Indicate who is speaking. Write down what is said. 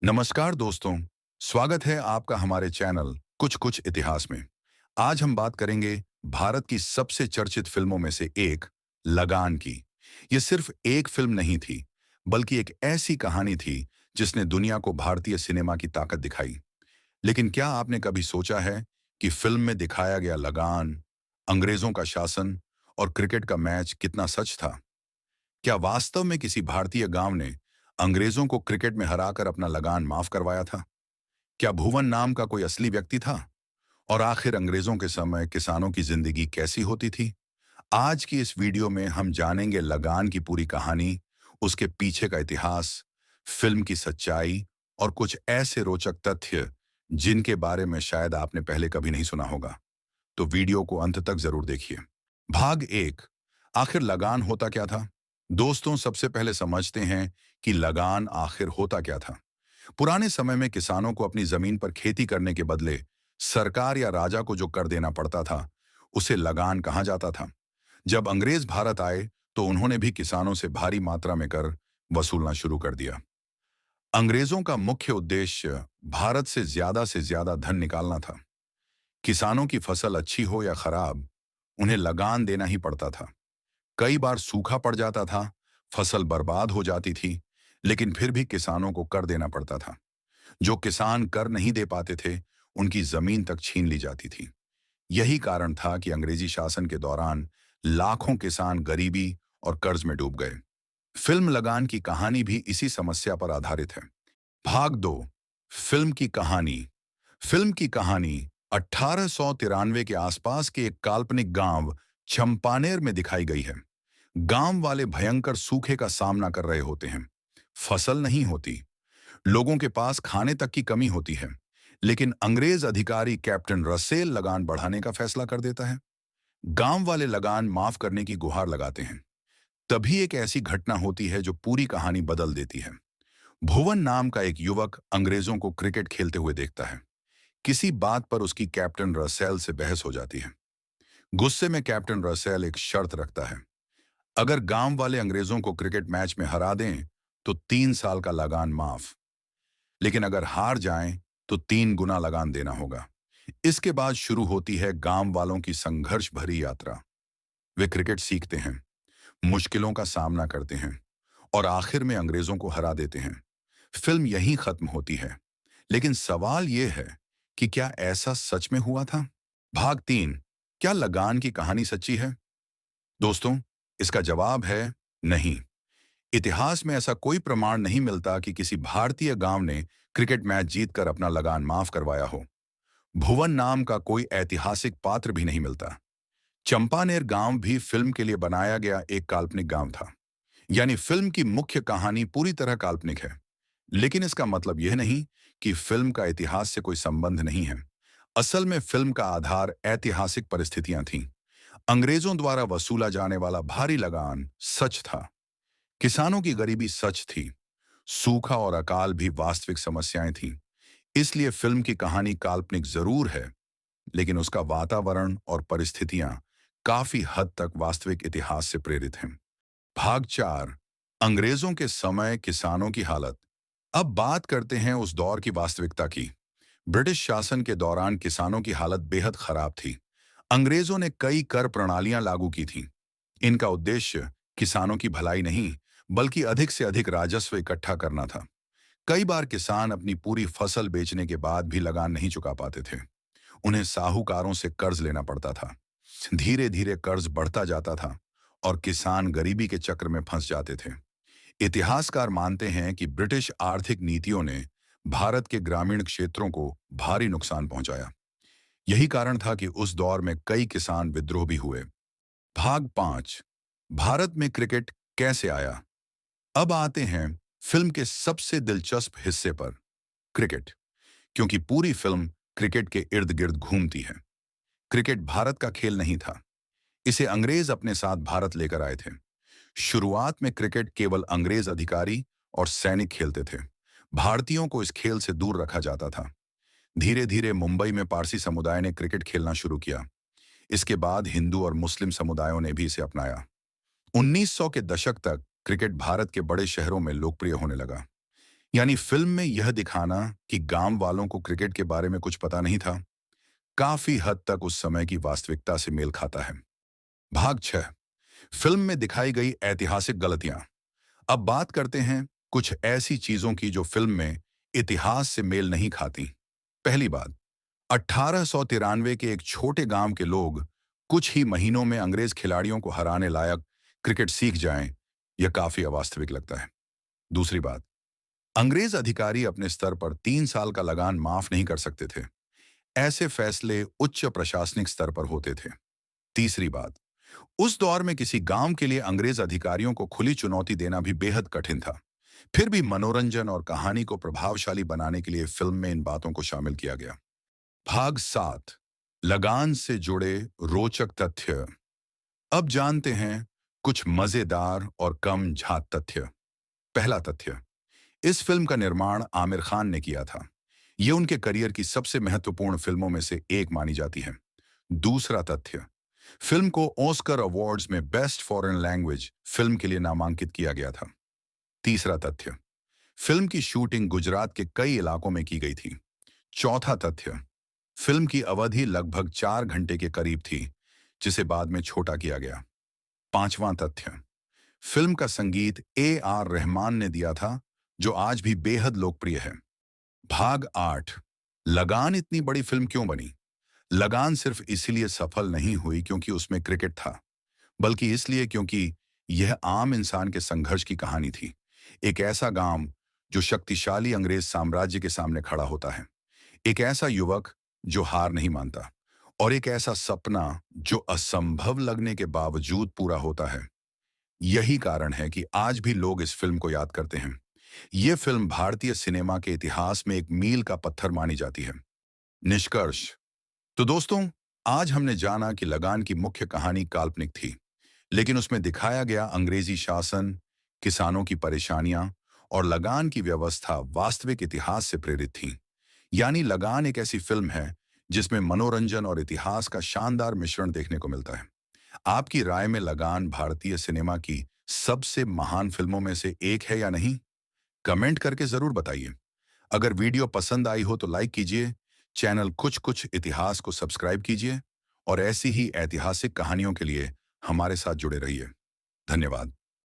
Speaker 1: नमस्कार दोस्तों, स्वागत है आपका हमारे चैनल कुछ कुछ इतिहास में। आज हम बात करेंगे भारत की सबसे चर्चित फिल्मों में से एक लगान की। ये सिर्फ एक फिल्म नहीं थी, बल्कि एक ऐसी कहानी थी जिसने दुनिया को भारतीय सिनेमा की ताकत दिखाई। लेकिन क्या आपने कभी सोचा है कि फिल्म में दिखाया गया लगान, अंग्रेजों का शासन और क्रिकेट का मैच कितना सच था? क्या वास्तव में किसी भारतीय गांव ने अंग्रेजों को क्रिकेट में हराकर अपना लगान माफ करवाया था? क्या भुवन नाम का कोई असली व्यक्ति था? और आखिर अंग्रेजों के समय किसानों की जिंदगी कैसी होती थी? आज की इस वीडियो में हम जानेंगे लगान की पूरी कहानी, उसके पीछे का इतिहास, फिल्म की सच्चाई और कुछ ऐसे रोचक तथ्य जिनके बारे में शायद आपने पहले कभी नहीं सुना होगा। तो वीडियो को अंत तक जरूर देखिए। भाग एक, आखिर लगान होता क्या था? दोस्तों, सबसे पहले समझते हैं कि लगान आखिर होता क्या था। पुराने समय में किसानों को अपनी जमीन पर खेती करने के बदले सरकार या राजा को जो कर देना पड़ता था, उसे लगान कहा जाता था। जब अंग्रेज भारत आए तो उन्होंने भी किसानों से भारी मात्रा में कर वसूलना शुरू कर दिया। अंग्रेजों का मुख्य उद्देश्य भारत से ज्यादा धन निकालना था। किसानों की फसल अच्छी हो या खराब, उन्हें लगान देना ही पड़ता था। कई बार सूखा पड़ जाता था, फसल बर्बाद हो जाती थी, लेकिन फिर भी किसानों को कर देना पड़ता था। जो किसान कर नहीं दे पाते थे, उनकी जमीन तक छीन ली जाती थी। यही कारण था कि अंग्रेजी शासन के दौरान लाखों किसान गरीबी और कर्ज में डूब गए। फिल्म लगान की कहानी भी इसी समस्या पर आधारित है। भाग दो, फिल्म की कहानी। फिल्म की कहानी 1893 के आसपास के एक काल्पनिक गांव चंपानेर में दिखाई गई है। गांव वाले भयंकर सूखे का सामना कर रहे होते हैं। फसल नहीं होती, लोगों के पास खाने तक की कमी होती है। लेकिन अंग्रेज अधिकारी कैप्टन रसेल लगान बढ़ाने का फैसला कर देता है। गांव वाले लगान माफ करने की गुहार लगाते हैं। तभी एक ऐसी घटना होती है जो पूरी कहानी बदल देती है। भुवन नाम का एक युवक अंग्रेजों को क्रिकेट खेलते हुए देखता है। किसी बात पर उसकी कैप्टन रसेल से बहस हो जाती है। गुस्से में कैप्टन रसेल एक शर्त रखता है। अगर गांव वाले अंग्रेजों को क्रिकेट मैच में हरा दें तो 3 साल का लगान माफ, लेकिन अगर हार जाएं तो 3 गुना लगान देना होगा। इसके बाद शुरू होती है गांव वालों की संघर्ष भरी यात्रा। वे क्रिकेट सीखते हैं, मुश्किलों का सामना करते हैं और आखिर में अंग्रेजों को हरा देते हैं। फिल्म यहीं खत्म होती है, लेकिन सवाल यह है कि क्या ऐसा सच में हुआ था? भाग तीन, क्या लगान की कहानी सच्ची है? दोस्तों, इसका जवाब है नहीं। इतिहास में ऐसा कोई प्रमाण नहीं मिलता कि किसी भारतीय गांव ने क्रिकेट मैच जीतकर अपना लगान माफ करवाया हो। भुवन नाम का कोई ऐतिहासिक पात्र भी नहीं मिलता। चंपानेर गांव भी फिल्म के लिए बनाया गया एक काल्पनिक गांव था। यानी फिल्म की मुख्य कहानी पूरी तरह काल्पनिक है। लेकिन इसका मतलब यह नहीं कि फिल्म का इतिहास से कोई संबंध नहीं है। असल में फिल्म का आधार ऐतिहासिक परिस्थितियां थीं। अंग्रेजों द्वारा वसूला जाने वाला भारी लगान सच था। किसानों की गरीबी सच थी। सूखा और अकाल भी वास्तविक समस्याएं थीं। इसलिए फिल्म की कहानी काल्पनिक जरूर है, लेकिन उसका वातावरण और परिस्थितियां काफी हद तक वास्तविक इतिहास से प्रेरित हैं। भाग चार, अंग्रेजों के समय किसानों की हालत। अब बात करते हैं उस दौर की वास्तविकता की। ब्रिटिश शासन के दौरान किसानों की हालत बेहद खराब थी। अंग्रेजों ने कई कर प्रणालियां लागू की थीं। इनका उद्देश्य किसानों की भलाई नहीं, बल्कि अधिक से अधिक राजस्व इकट्ठा करना था। कई बार किसान अपनी पूरी फसल बेचने के बाद भी लगान नहीं चुका पाते थे। उन्हें साहूकारों से कर्ज लेना पड़ता था। धीरे धीरे कर्ज बढ़ता जाता था और किसान गरीबी के चक्र में फंस जाते थे। इतिहासकार मानते हैं कि ब्रिटिश आर्थिक नीतियों ने भारत के ग्रामीण क्षेत्रों को भारी नुकसान पहुंचाया। यही कारण था कि उस दौर में कई किसान विद्रोह भी हुए। भाग पांच, भारत में क्रिकेट कैसे आया। अब आते हैं फिल्म के सबसे दिलचस्प हिस्से पर, क्रिकेट। क्योंकि पूरी फिल्म क्रिकेट के इर्द गिर्द घूमती है। क्रिकेट भारत का खेल नहीं था, इसे अंग्रेज अपने साथ भारत लेकर आए थे। शुरुआत में क्रिकेट केवल अंग्रेज अधिकारी और सैनिक खेलते थे। भारतीयों को इस खेल से दूर रखा जाता था। धीरे धीरे मुंबई में पारसी समुदाय ने क्रिकेट खेलना शुरू किया। इसके बाद हिंदू और मुस्लिम समुदायों ने भी इसे अपनाया। 1900 के दशक तक क्रिकेट भारत के बड़े शहरों में लोकप्रिय होने लगा। यानी फिल्म में यह दिखाना कि गांव वालों को क्रिकेट के बारे में कुछ पता नहीं था, काफी हद तक उस समय की वास्तविकता से मेल खाता है। भाग 6। फिल्म में दिखाई गई ऐतिहासिक गलतियां। अब बात करते हैं कुछ ऐसी चीजों की जो फिल्म में इतिहास से मेल नहीं खाती। पहली बात, 1893 के एक छोटे गांव के लोग कुछ ही महीनों में अंग्रेज खिलाड़ियों को हराने लायक क्रिकेट सीख जाएं, यह काफी अवास्तविक लगता है। दूसरी बात, अंग्रेज अधिकारी अपने स्तर पर 3 साल का लगान माफ नहीं कर सकते थे। ऐसे फैसले उच्च प्रशासनिक स्तर पर होते थे। तीसरी बात, उस दौर में किसी गांव के लिए अंग्रेज अधिकारियों को खुली चुनौती देना भी बेहद कठिन था। फिर भी मनोरंजन और कहानी को प्रभावशाली बनाने के लिए फिल्म में इन बातों को शामिल किया गया। भाग 7। लगान से जुड़े रोचक तथ्य। अब जानते हैं कुछ मजेदार और कम झात तथ्य। पहला तथ्य, इस फिल्म का निर्माण आमिर खान ने किया था। यह उनके करियर की सबसे महत्वपूर्ण फिल्मों में से एक मानी जाती है। दूसरा तथ्य, फिल्म को ऑस्कर अवार्ड्स में बेस्ट फॉरेन लैंग्वेज फिल्म के लिए नामांकित किया गया था। तीसरा तथ्य, फिल्म की शूटिंग गुजरात के कई इलाकों में की गई थी। चौथा तथ्य, फिल्म की अवधि लगभग 4 घंटे के करीब थी, जिसे बाद में छोटा किया गया। पांचवां तथ्य, फिल्म का संगीत AR रहमान ने दिया था, जो आज भी बेहद लोकप्रिय है। भाग 8। लगान इतनी बड़ी फिल्म क्यों बनी? लगान सिर्फ इसलिए सफल नहीं हुई क्योंकि उसमें क्रिकेट था, बल्कि इसलिए क्योंकि यह आम इंसान के संघर्ष की कहानी थी। एक ऐसा गांव जो शक्तिशाली अंग्रेज साम्राज्य के सामने खड़ा होता है, एक ऐसा युवक जो हार नहीं मानता, और एक ऐसा सपना जो असंभव लगने के बावजूद पूरा होता है। यही कारण है कि आज भी लोग इस फिल्म को याद करते हैं। यह फिल्म भारतीय सिनेमा के इतिहास में एक मील का पत्थर मानी जाती है। निष्कर्ष। तो दोस्तों, आज हमने जाना कि लगान की मुख्य कहानी काल्पनिक थी, लेकिन उसमें दिखाया गया अंग्रेजी शासन, किसानों की परेशानियां और लगान की व्यवस्था वास्तविक इतिहास से प्रेरित थी। यानी लगान एक ऐसी फिल्म है जिसमें मनोरंजन और इतिहास का शानदार मिश्रण देखने को मिलता है। आपकी राय में लगान भारतीय सिनेमा की सबसे महान फिल्मों में से एक है या नहीं? कमेंट करके जरूर बताइए। अगर वीडियो पसंद आई हो तो लाइक कीजिए, चैनल कुछ कुछ इतिहास को सब्सक्राइब कीजिए और ऐसी ही ऐतिहासिक कहानियों के लिए हमारे साथ जुड़े रहिए। धन्यवाद।